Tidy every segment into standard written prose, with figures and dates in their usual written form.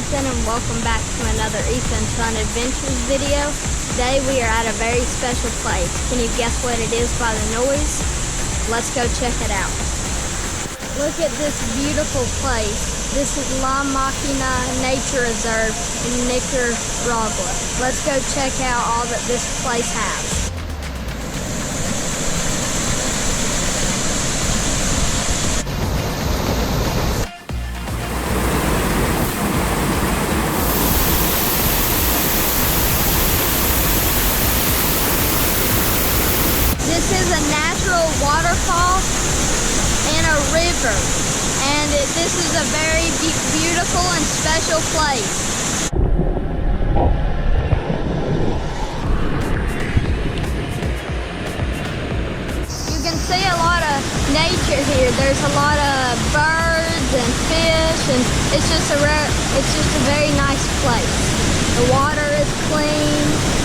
Ethan, and welcome back to another Ethan's Fun Adventures video. Today we are at a very special place. Can you guess what it is by the noise? Let's go check it out. Look at this beautiful place. This is Makina Nature Reserve in Nicaragua. Let's go check out all that this place has. This is a natural waterfall and a river, and this is a very beautiful and special place. You can see a lot of nature here. There's a lot of birds and fish, and it's just a very nice place. The water is clean.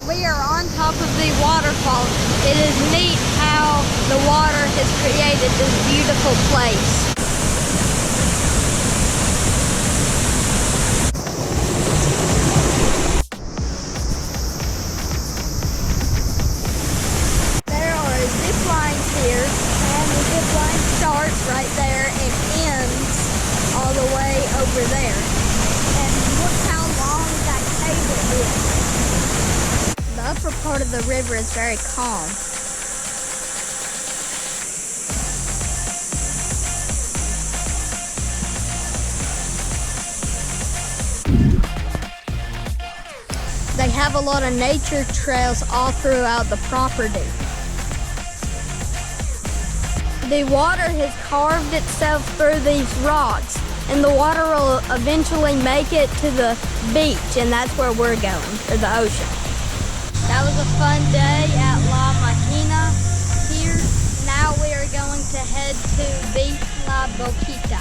We are on top of the waterfall. It is neat how the water has created this beautiful place. There are zip lines here, and the zip line starts right there and ends all the way over there. And look how long that cable is. The upper part of the river is very calm. They have a lot of nature trails all throughout the property. The water has carved itself through these rocks, and the water will eventually make it to the beach, and that's where we're going, or the ocean. That was a fun day at La Makina here. Now we are going to head to Playa La Boquita.